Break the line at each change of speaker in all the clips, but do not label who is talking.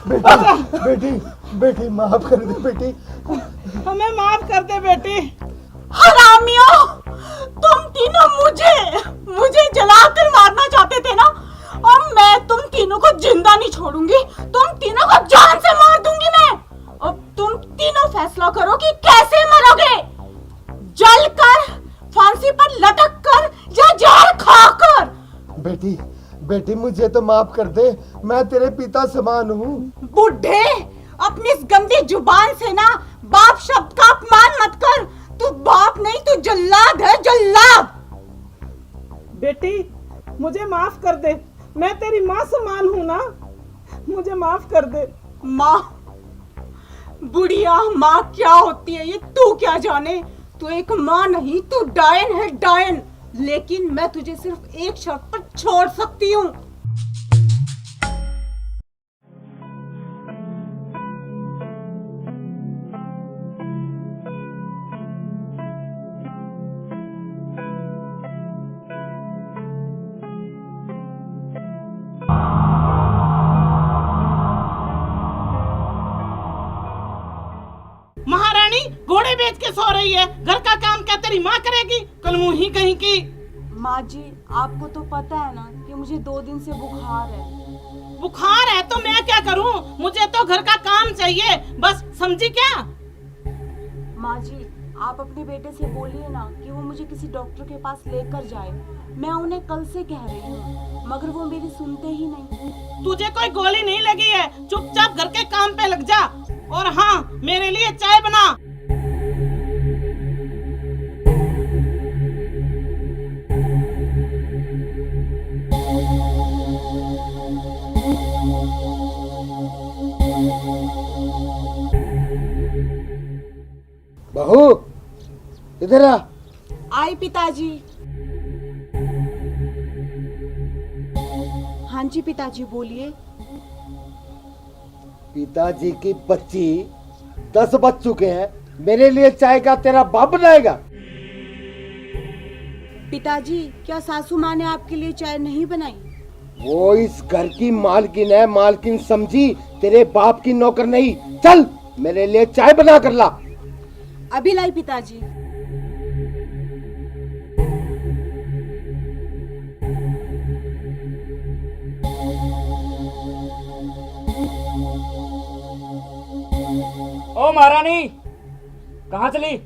बेटी बेटी बेटी माफ कर दे बेटी,
हमें माफ कर दे बेटी।
हरामियों, तुम तीनों मुझे जलाकर मारना चाहते थे ना, और मैं तुम तीनों को जिंदा नहीं छोड़ूंगी, तुम तीनों को जान से मार दूंगी मैं। अब तुम तीनों फैसला करो कि कैसे मरोगे, जलकर, फांसी पर लटक कर या जहर खाकर।
बेटी बेटी मुझे तो माफ कर दे, मैं तेरे पिता समान हूँ।
बुढ़े, अपनी इस गंदी जुबान से ना बाप शब्द का अपमान मत कर। तू बाप नहीं, तू जल्लाद है, जल्लाद।
बेटी मुझे माफ कर दे, मैं तेरी माँ समान हूँ ना, मुझे माफ कर दे।
माँ, बुढ़िया माँ क्या होती है ये तू क्या जाने। तू एक माँ नहीं, तू डायन है, डायन। लेकिन मैं तुझे सिर्फ एक शर्त पर छोड़ सकती हूँ।
महारानी घोड़े बेच के सो रही है, घर का काम क्या तेरी माँ करेगी? कल मुंह ही कहीं की।
माँ जी, आपको तो पता है ना कि मुझे 2 दिन से बुखार है।
बुखार है तो मैं क्या करूं? मुझे तो घर का काम चाहिए बस, समझी क्या?
माँ जी, आप अपने बेटे से बोलिए ना कि वो मुझे किसी डॉक्टर के पास लेकर जाए। मैं उन्हें कल से कह रही हूँ, मगर वो मेरी सुनते ही नहीं।
तुझे कोई गोली नहीं लगी है, चुपचाप घर के काम पे लग जा। और हाँ, मेरे लिए चाय बना।
बहू इधर आ।
आई पिताजी। हाँ जी पिताजी, बोलिए।
पिताजी की बच्ची 10 बज चुके हैं, मेरे लिए चाय का तेरा बाप बनाएगा?
पिताजी, क्या सासू माँ ने आपके लिए चाय नहीं बनाई?
वो इस घर की मालकिन है, मालकिन समझी, तेरे बाप की नौकर नहीं। चल मेरे लिए चाय बना कर ला।
अभी लाई पिताजी।
ओ महारानी, कहाँ चली?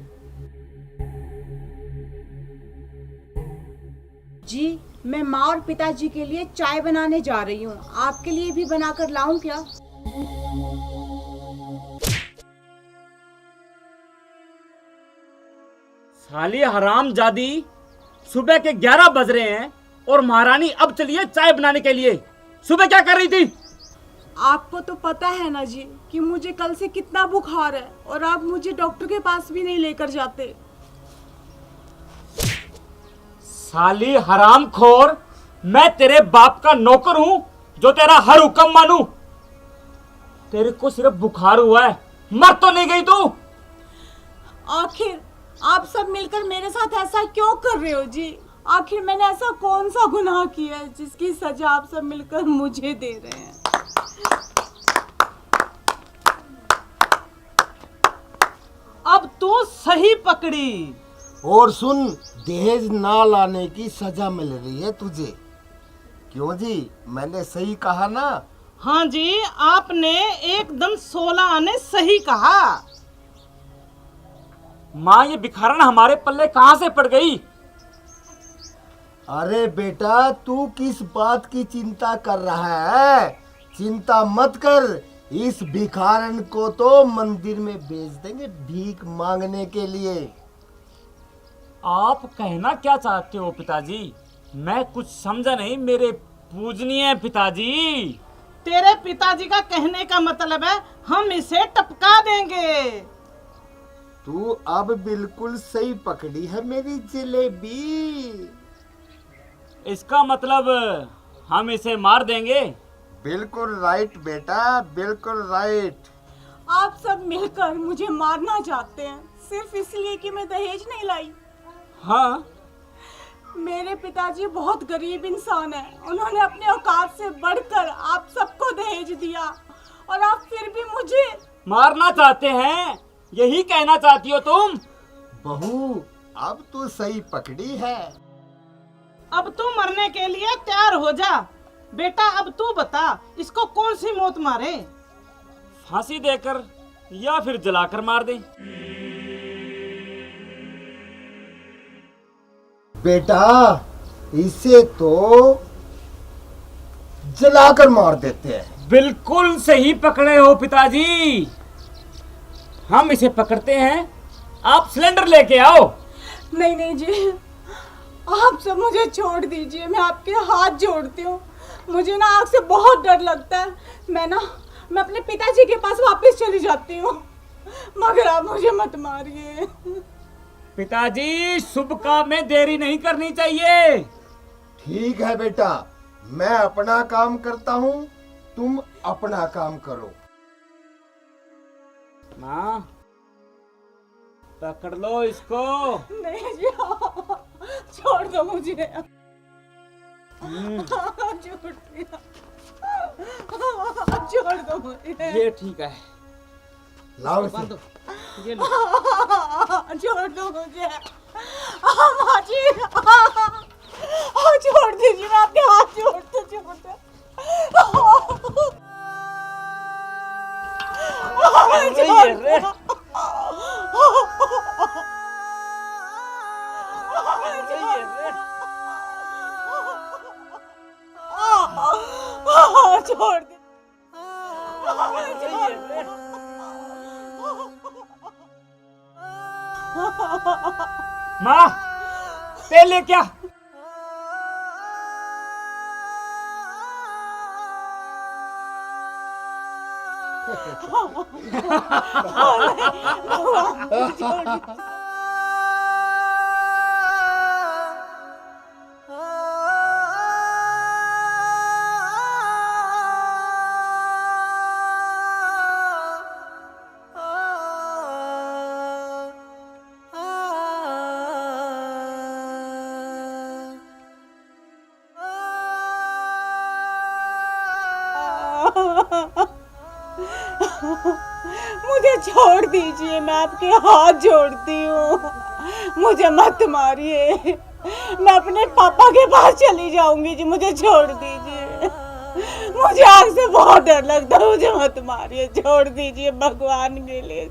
जी, मैं माँ और पिताजी के लिए चाय बनाने जा रही हूँ। आपके लिए भी बनाकर लाऊं क्या?
साली हरामजादी, सुबह के 11 बज रहे हैं और महारानी अब चली है चाय बनाने के लिए। सुबह क्या कर रही थी?
आपको तो पता है ना जी कि मुझे कल से कितना बुखार है, और आप मुझे डॉक्टर के पास भी नहीं लेकर जाते।
साली हरामखोर, मैं तेरे बाप का नौकर हूं जो तेरा हर हुक्म मानूं। तेरे को सिर्फ बुखार हुआ है, मर तो नहीं गई तू।
आखिर आप सब मिलकर मेरे साथ ऐसा क्यों कर रहे हो जी? आखिर मैंने ऐसा कौन सा गुनाह किया है जिसकी सजा आप सब मिलकर मुझे दे रहे हैं?
अब तू सही पकड़ी।
और सुन, दहेज ना लाने की सजा मिल रही है तुझे। क्यों जी, मैंने सही कहा ना?
हाँ जी, आपने एकदम 16 आने सही कहा।
माँ, ये भिखारन हमारे पल्ले कहाँ से पड़ गई?
अरे बेटा, तू किस बात की चिंता कर रहा है? चिंता मत कर, इस भिखारन को तो मंदिर में भेज देंगे भीख मांगने के लिए।
आप कहना क्या चाहते हो पिताजी? मैं कुछ समझा नहीं मेरे पूजनीय पिताजी।
तेरे पिताजी का कहने का मतलब है हम इसे टपका देंगे।
तू अब बिल्कुल सही पकड़ी है मेरी जलेबी।
इसका मतलब हम इसे मार देंगे?
बिल्कुल राइट बेटा, बिल्कुल राइट।
आप सब मिलकर मुझे मारना चाहते हैं सिर्फ इसलिए कि मैं दहेज नहीं लाई।
हाँ,
मेरे पिताजी बहुत गरीब इंसान हैं। उन्होंने अपने औकात से बढ़कर आप सबको दहेज दिया, और आप फिर भी मुझे
मारना चाहते हैं, यही कहना चाहती हो तुम?
बहू अब तो सही पकड़ी है।
अब तू मरने के लिए तैयार हो जा। बेटा अब तू बता, इसको कौन सी मौत मारे?
फांसी देकर या फिर जलाकर मार दे।
बेटा इसे तो जलाकर मार देते हैं।
बिल्कुल सही पकड़े हो पिताजी। हम इसे पकड़ते हैं, आप सिलेंडर लेके आओ।
नहीं नहीं जी, आप सब मुझे छोड़ दीजिए, मैं आपके हाथ जोड़ती हूँ। मुझे ना आग से बहुत डर लगता है। मैं अपने पिताजी के पास वापस चली जाती हूँ, मगर आप मुझे मत मारिए।
पिताजी शुभ काम में देरी नहीं करनी चाहिए।
ठीक है बेटा, मैं अपना काम करता हूँ, तुम अपना काम करो।
माँ पकड़ लो इसको।
नहीं जी, छोड़ दो मुझे। छोड़ दो मुझे।
ये ठीक है,
लाओ इसे।
बांधो, ये लो।
छोड़ दो मुझे। माँ जी, छोड़ दीजिए, मैं आपके हाथ जोड़ते छोड़ते।
ये रे।
छोड़ दे।
माँ तेल ले क्या?
मुझे छोड़ दीजिए, मैं आपके हाथ जोड़ती हूँ, मुझे मत मारिए। मैं अपने पापा के पास चली जाऊंगी जी, मुझे छोड़ दीजिए। मुझे आग से बहुत डर लगता है, मुझे मत मारिए, छोड़ दीजिए भगवान के लिए।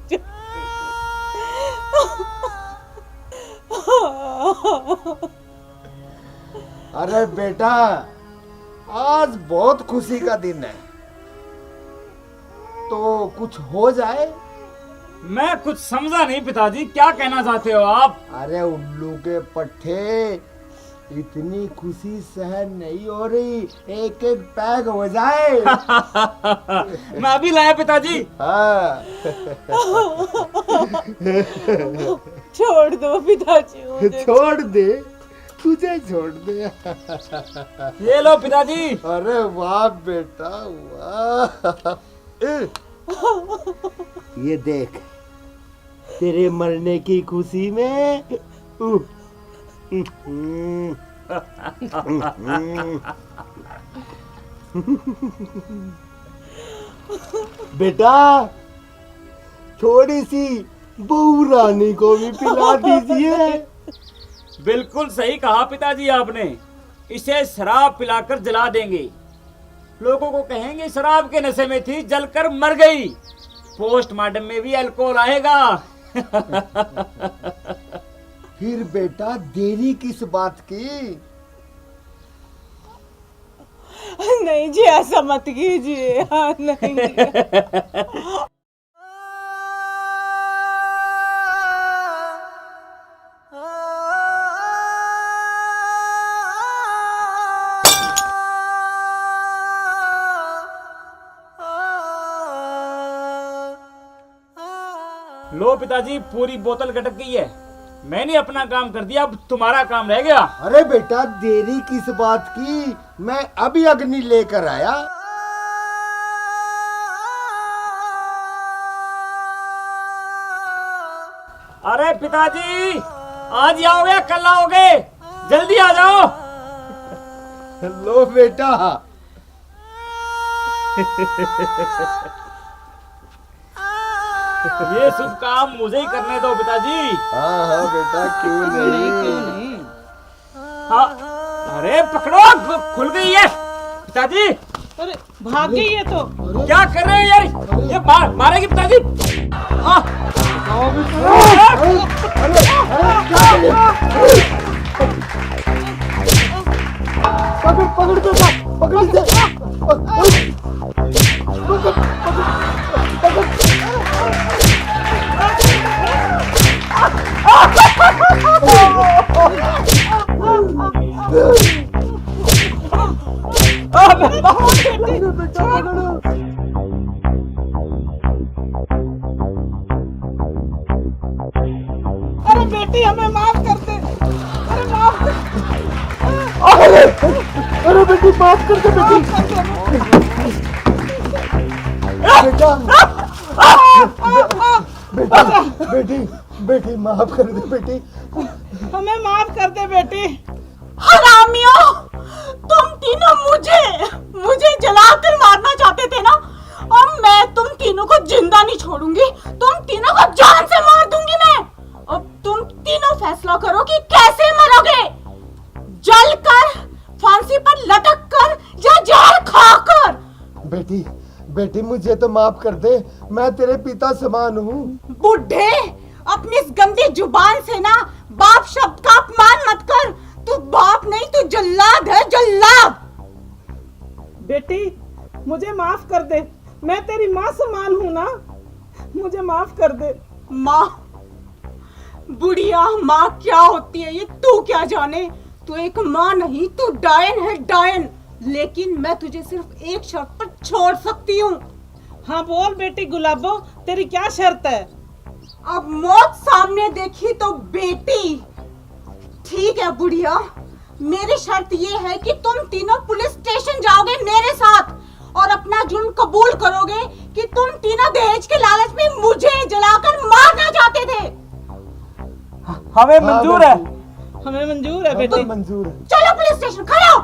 अरे बेटा आज बहुत खुशी का दिन है, तो कुछ हो जाए।
मैं कुछ समझा नहीं पिताजी, क्या कहना चाहते हो आप?
अरे उल्लू के पट्टे, इतनी खुशी सहन नहीं हो रही, एक एक पैग हो जाए।
मैं अभी लाया पिताजी।
हाँ।
छोड़ दो पिताजी मुझे।
छोड़ दे, तुझे छोड़ दे।
ये लो पिताजी।
अरे वाह बेटा वाह। ये देख, तेरे मरने की खुशी में बेटा थोड़ी सी बहू रानी को भी पिला दीजिए।
बिल्कुल सही कहा पिताजी आपने, इसे शराब पिलाकर जला देंगे। लोगों को कहेंगे शराब के नशे में थी, जलकर मर गई। पोस्टमार्टम में भी अल्कोहल आएगा।
फिर बेटा देरी किस बात की?
नहीं जी, ऐसा मत कीजिए। हाँ, नहीं जी।
लो पिताजी, पूरी बोतल गटक गई है। मैंने अपना काम कर दिया, अब तुम्हारा काम रह गया।
अरे बेटा देरी किस बात की, मैं अभी अग्नि लेकर आया।
अरे पिताजी आज ही आओगे या कल आओगे? जल्दी आ जाओ।
लो बेटा।
ये शुभ काम मुझे ही करने दो पिताजी।
हाँ हाँ बेटा, क्यों नहीं।
क्यों नहीं?
हाँ, अरे पकड़ो, खुल गई है पिताजी।
अरे भाग गई ये तो।
क्या कर रहे हैं यार, ये मारेगी पिताजी। हाँ,
पकड़ पकड़ बेटा, पकड़ इसे।
अरे बेटी हमें माफ कर दे। अरे माफ कर।
अरे बेटी माफ कर दे बेटी। बेटा बेटा, बेटी बेटी माफ कर दे बेटी।
हमें माफ कर दे बेटी।
हरामियों, तुम तीनों मुझे जलाकर मारना चाहते थे ना, और मैं तुम तीनों को जिंदा नहीं छोड़ूंगी, तुम तीनों को जान से मार दूंगी मैं। अब तुम तीनों फैसला करो कि कैसे मरोगे, जलकर, फांसी पर लटक कर या जहर खाकर।
बेटी बेटी मुझे तो माफ कर दे, मैं तेरे पिता समान हूँ।
बुढ़े, अपनी इस गंदी जुबान से ना बाप शब्द का अपमान मत कर। तू बाप नहीं, तू जल्लाद है, जल्लाद।
बेटी मुझे माफ कर दे, मैं तेरी माँ समान हूँ ना, मुझे माफ कर दे।
माँ, बुढ़िया माँ क्या होती है ये तू क्या जाने। तू एक माँ नहीं, तू डायन है, डायन। लेकिन मैं तुझे सिर्फ एक शर्त पर छोड़ सकती हूँ।
हाँ बोल बेटी गुलाबो, तेरी क्या शर्त है?
अब मौत सामने देखी तो बेटी। ठीक है बुढ़िया, मेरी शर्त ये है कि तुम तीनों पुलिस स्टेशन जाओगे मेरे साथ, और अपना जुर्म कबूल करोगे कि तुम तीनों दहेज के लालच में मुझे जलाकर मारना चाहते थे।
हमें मंजूर है।
हमें मंजूर है बेटी।
मंजूर है।
चलो पुलिस स्टेशन, खड़े हो।